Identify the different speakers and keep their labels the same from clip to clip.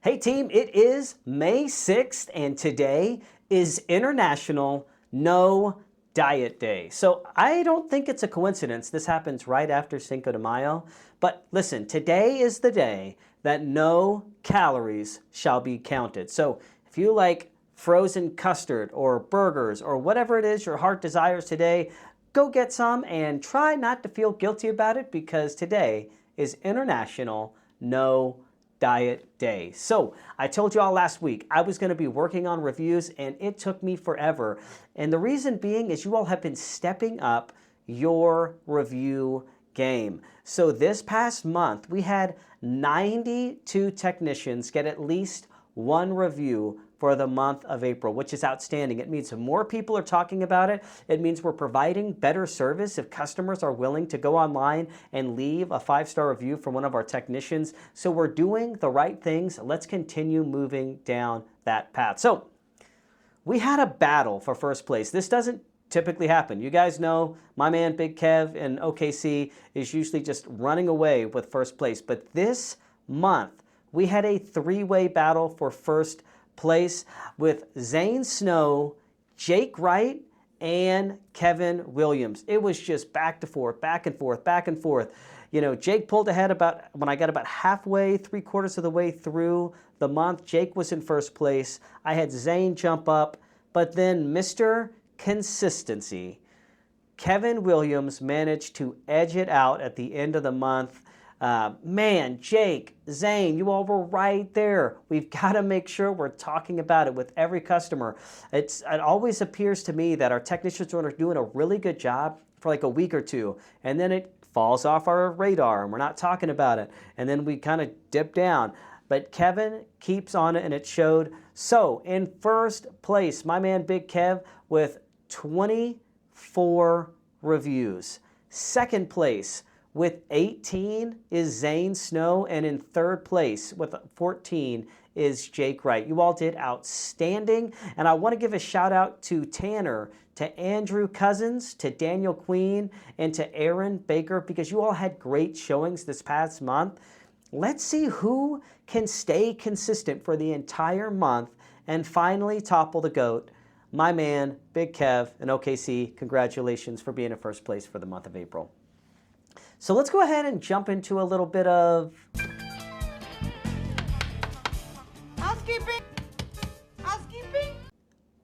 Speaker 1: Hey team, it is May 6th and today is International No Diet Day. So I don't think it's a coincidence. This happens right after Cinco de Mayo. But listen, today is the day that no calories shall be counted. So if you like frozen custard or burgers or whatever it is your heart desires today, go get some and try not to feel guilty about it because today is International No Diet Day. So I told you all last week I was going to be working on reviews and it took me forever. And the reason being is you all have been stepping up your review game. So this past month we had 92 technicians get at least one review for the month of April, which is outstanding. It means more people are talking about it. It means we're providing better service if customers are willing to go online and leave a 5-star review from one of our technicians. So we're doing the right things. Let's continue moving down that path. So we had a battle for first place. This doesn't typically happen. You guys know my man Big Kev in OKC is usually just running away with first place. But this month, we had a 3-way battle for first place with Zane Snow, Jake Wright, and Kevin Williams. It was just back and forth, back and forth, back and forth. You know, Jake pulled ahead when I got about halfway, 3/4 of the way through the month. Jake was in first place. I had Zane jump up, but then Mr. Consistency, Kevin Williams managed to edge it out at the end of the month. Man, Jake, Zane, you all were right there. We've got to make sure we're talking about it with every customer. It always appears to me that our technicians are doing a really good job for like a week or two, and then it falls off our radar and we're not talking about it, and then we kind of dip down. But Kevin keeps on it and it showed. So in first place, my man Big Kev with 24 reviews. Second place with 18 is Zane Snow, and in third place with 14 is Jake Wright. You all did outstanding, and I want to give a shout out to Tanner, to Andrew Cousins, to Daniel Queen, and to Aaron Baker because you all had great showings this past month. Let's see who can stay consistent for the entire month and finally topple the GOAT. My man, Big Kev in OKC, congratulations for being in first place for the month of April. So let's go ahead and jump into a little bit of
Speaker 2: housekeeping. Housekeeping.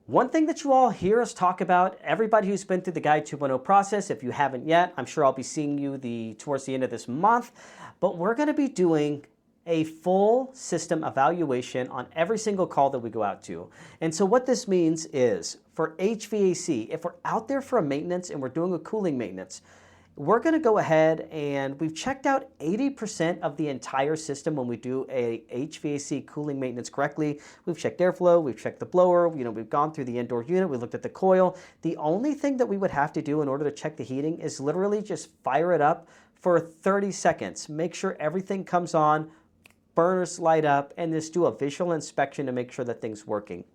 Speaker 1: One thing that you all hear us talk about, everybody who's been through the Guide 2.0 process, if you haven't yet, I'm sure I'll be seeing you towards the end of this month, but we're going to be doing a full system evaluation on every single call that we go out to. And so what this means is for HVAC, if we're out there for a maintenance and we're doing a cooling maintenance, we're going to go ahead and we've checked out 80% of the entire system when we do a HVAC cooling maintenance correctly. We've checked airflow, we've checked the blower, we've gone through the indoor unit, we looked at the coil. The only thing that we would have to do in order to check the heating is literally just fire it up for 30 seconds. Make sure everything comes on, burners light up, and just do a visual inspection to make sure that thing's working.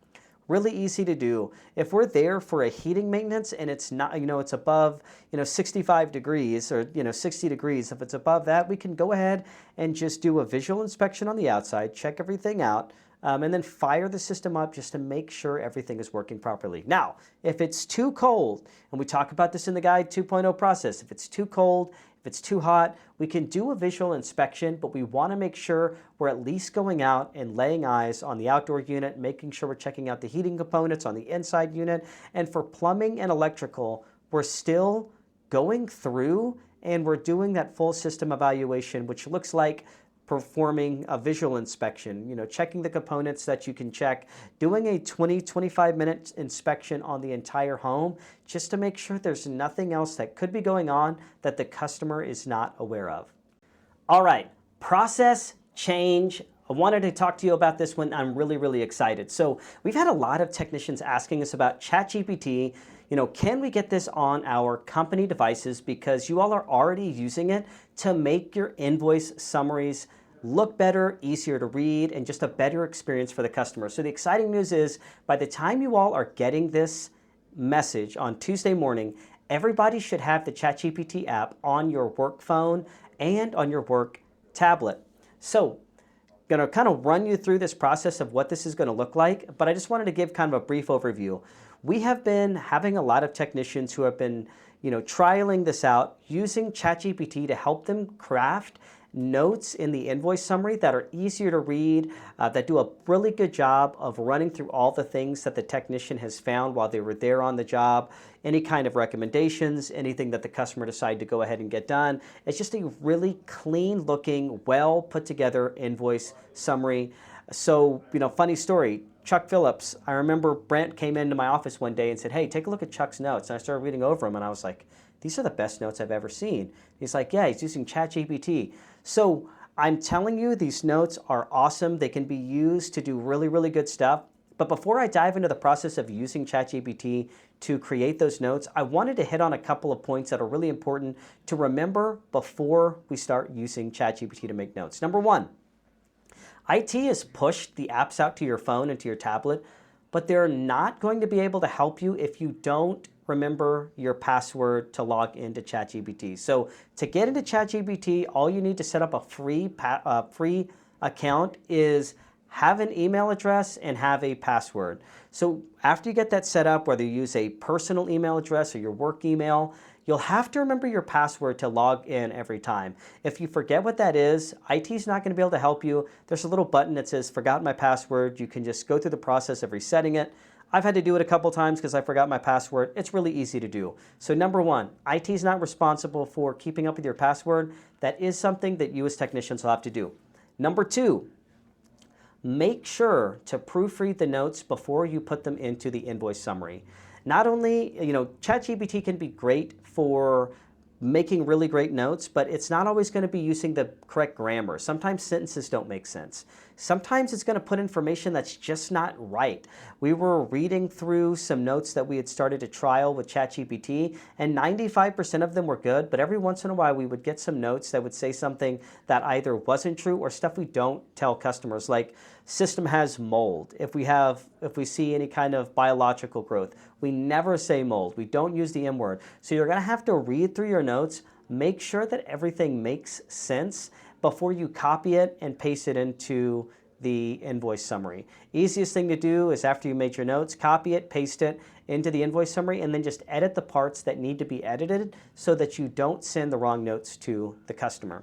Speaker 1: Really easy to do. If we're there for a heating maintenance and it's not, it's above, 65 degrees or, 60 degrees, if it's above that, we can go ahead and just do a visual inspection on the outside, check everything out, and then fire the system up just to make sure everything is working properly. Now, if it's too cold, and we talk about this in the Guide 2.0 process, if it's too cold, if it's too hot, we can do a visual inspection, but we want to make sure we're at least going out and laying eyes on the outdoor unit, making sure we're checking out the heating components on the inside unit. And for plumbing and electrical, we're still going through and we're doing that full system evaluation, which looks like performing a visual inspection, checking the components that you can check, doing a 20-25 minute inspection on the entire home just to make sure there's nothing else that could be going on that the customer is not aware of. All right, process change. I wanted to talk to you about this one. I'm really, really excited. So we've had a lot of technicians asking us about ChatGPT. Can we get this on our company devices because you all are already using it to make your invoice summaries look better, easier to read, and just a better experience for the customer. So the exciting news is by the time you all are getting this message on Tuesday morning, everybody should have the ChatGPT app on your work phone and on your work tablet. So going to kind of run you through this process of what this is going to look like, but I just wanted to give kind of a brief overview. We have been having a lot of technicians who have been, trialing this out, using ChatGPT to help them craft notes in the invoice summary that are easier to read, that do a really good job of running through all the things that the technician has found while they were there on the job, any kind of recommendations, anything that the customer decided to go ahead and get done. It's just a really clean looking, well put together invoice summary. So, funny story, Chuck Phillips, I remember Brent came into my office one day and said, hey, take a look at Chuck's notes. And I started reading over them and I was like, these are the best notes I've ever seen. He's like, yeah, he's using ChatGPT. So I'm telling you, these notes are awesome. They can be used to do really, really good stuff. But before I dive into the process of using ChatGPT to create those notes, I wanted to hit on a couple of points that are really important to remember before we start using ChatGPT to make notes. Number one, IT has pushed the apps out to your phone and to your tablet, but they're not going to be able to help you if you don't remember your password to log into ChatGPT. So to get into ChatGPT, all you need to set up a free account is have an email address and have a password. So after you get that set up, whether you use a personal email address or your work email, you'll have to remember your password to log in every time. If you forget what that is, IT is not going to be able to help you. There's a little button that says forgot my password. You can just go through the process of resetting it. I've had to do it a couple times because I forgot my password. It's really easy to do. So number one, IT is not responsible for keeping up with your password. That is something that you as technicians will have to do. Number two, make sure to proofread the notes before you put them into the invoice summary. Not only, ChatGPT can be great for making really great notes, but it's not always going to be using the correct grammar. Sometimes sentences don't make sense. Sometimes it's going to put information that's just not right. We were reading through some notes that we had started a trial with ChatGPT, and 95% of them were good, but every once in a while we would get some notes that would say something that either wasn't true or stuff we don't tell customers, like system has mold. If we see any kind of biological growth, we never say mold. We don't use the M word. So you're going to have to read through your notes, make sure that everything makes sense before you copy it and paste it into the invoice summary. Easiest thing to do is after you made your notes, copy it, paste it into the invoice summary, and then just edit the parts that need to be edited so that you don't send the wrong notes to the customer.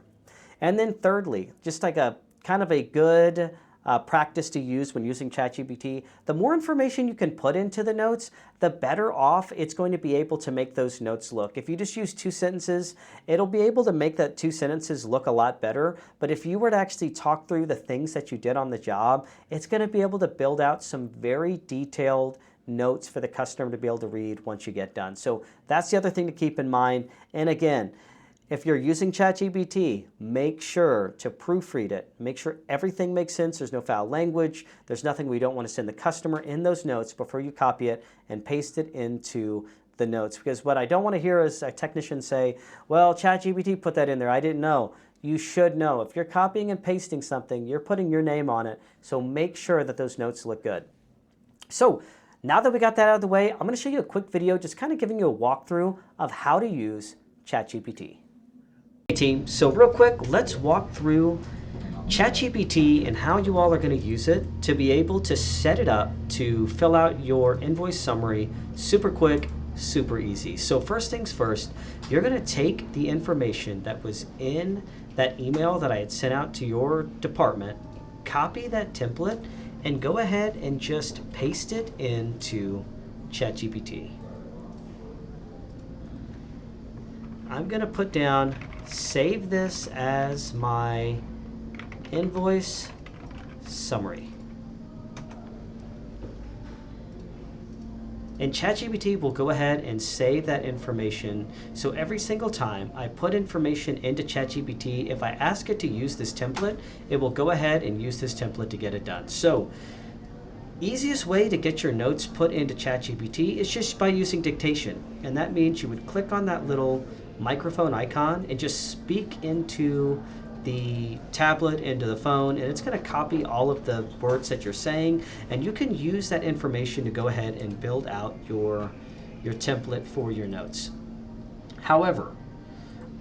Speaker 1: And then thirdly, just like a kind of a good practice to use when using ChatGPT, the more information you can put into the notes, the better off it's going to be able to make those notes look. If you just use 2 sentences, it'll be able to make that 2 sentences look a lot better. But if you were to actually talk through the things that you did on the job, it's going to be able to build out some very detailed notes for the customer to be able to read once you get done. So that's the other thing to keep in mind. And again, if you're using ChatGPT, make sure to proofread it. Make sure everything makes sense. There's no foul language. There's nothing we don't want to send the customer in those notes before you copy it and paste it into the notes. Because what I don't want to hear is a technician say, well, ChatGPT put that in there. I didn't know. You should know. If you're copying and pasting something, you're putting your name on it. So make sure that those notes look good. So now that we got that out of the way, I'm going to show you a quick video just kind of giving you a walkthrough of how to use ChatGPT. Hey team, so real quick, let's walk through ChatGPT and how you all are going to use it to be able to set it up to fill out your invoice summary super quick, super easy. So first things first, you're going to take the information that was in that email that I had sent out to your department, copy that template, and go ahead and just paste it into ChatGPT. I'm going to put down, save this as my invoice summary. And ChatGPT will go ahead and save that information. So every single time I put information into ChatGPT, if I ask it to use this template, it will go ahead and use this template to get it done. So easiest way to get your notes put into ChatGPT is just by using dictation. And that means you would click on that little microphone icon and just speak into the tablet, into the phone, and it's going to copy all of the words that you're saying, and you can use that information to go ahead and build out your template for your notes. However,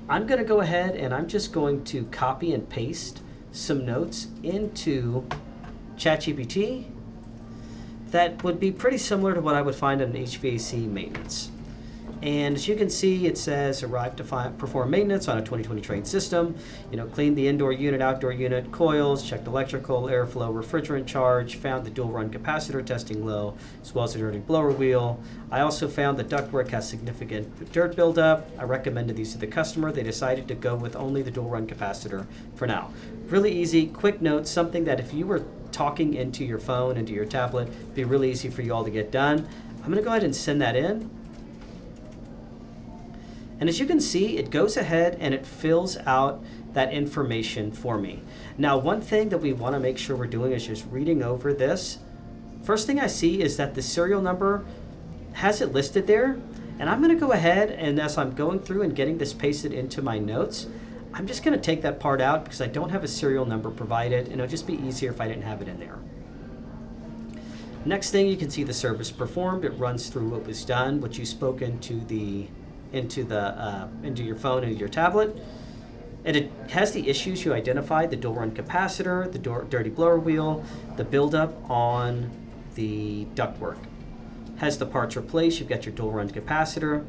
Speaker 1: I'm going to go ahead and I'm just going to copy and paste some notes into ChatGPT that would be pretty similar to what I would find in HVAC maintenance. And as you can see, it says arrived to perform maintenance on a 2020 train system. Cleaned the indoor unit, outdoor unit, coils, checked electrical, airflow, refrigerant charge, found the dual run capacitor testing low, as well as a dirty blower wheel. I also found the ductwork has significant dirt buildup. I recommended these to the customer. They decided to go with only the dual run capacitor for now. Really easy, quick notes, something that if you were talking into your phone, into your tablet, it'd be really easy for you all to get done. I'm gonna go ahead and send that in. And as you can see, it goes ahead and it fills out that information for me. Now, one thing that we want to make sure we're doing is just reading over this. First thing I see is that the serial number has it listed there. And I'm going to go ahead and as I'm going through and getting this pasted into my notes, I'm just going to take that part out because I don't have a serial number provided, and it'll just be easier if I didn't have it in there. Next thing, you can see the service performed. It runs through what was done, what you spoke into your phone and your tablet. And it has the issues you identified: the dual run capacitor, the dirty blower wheel, the buildup on the ductwork. Has the parts replaced. You've got your dual run capacitor.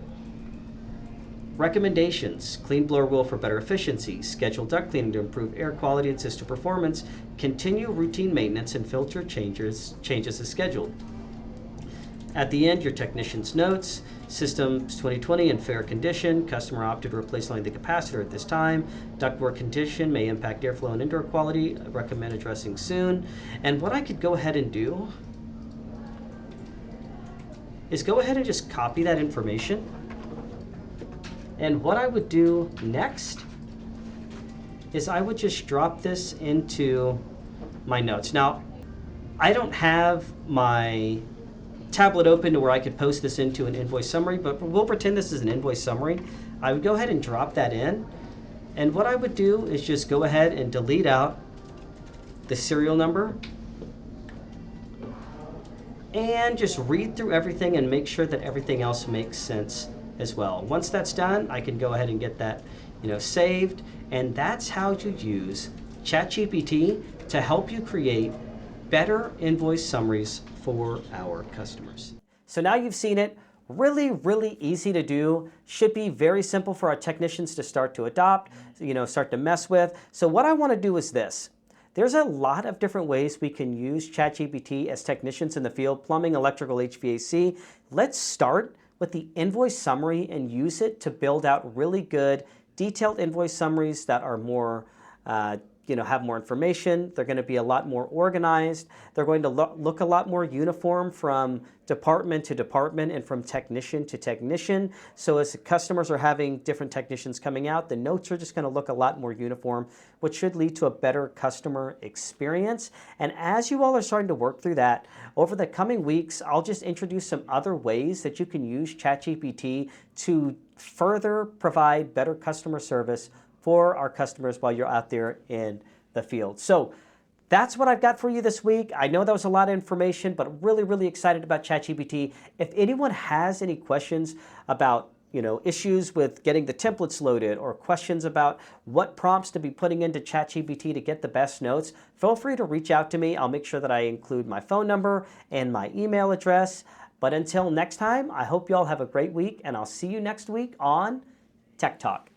Speaker 1: Recommendations: clean blower wheel for better efficiency, schedule duct cleaning to improve air quality and system performance, continue routine maintenance and filter changes as scheduled. At the end, your technician's notes: systems 2020 in fair condition, customer opted to replace only the capacitor at this time, ductwork condition may impact airflow and indoor quality, recommend addressing soon. And what I could go ahead and do is go ahead and just copy that information. And what I would do next is I would just drop this into my notes. Now, I don't have my tablet open to where I could post this into an invoice summary, but we'll pretend this is an invoice summary. I would go ahead and drop that in. And what I would do is just go ahead and delete out the serial number and just read through everything and make sure that everything else makes sense as well. Once that's done, I can go ahead and get that saved. And that's how you use ChatGPT to help you create better invoice summaries for our customers. So now you've seen it. Really, really easy to do. Should be very simple for our technicians to start to adopt, start to mess with. So what I want to do is this. There's a lot of different ways we can use ChatGPT as technicians in the field: plumbing, electrical, HVAC. Let's start with the invoice summary and use it to build out really good, detailed invoice summaries that are more have more information. They're going to be a lot more organized. They're going to look a lot more uniform from department to department and from technician to technician. So as the customers are having different technicians coming out, the notes are just going to look a lot more uniform, which should lead to a better customer experience. And as you all are starting to work through that, over the coming weeks, I'll just introduce some other ways that you can use ChatGPT to further provide better customer service for our customers while you're out there in the field. So that's what I've got for you this week. I know that was a lot of information, but really, really excited about ChatGPT. If anyone has any questions about issues with getting the templates loaded, or questions about what prompts to be putting into ChatGPT to get the best notes, feel free to reach out to me. I'll make sure that I include my phone number and my email address. But until next time, I hope you all have a great week, and I'll see you next week on Tech Talk.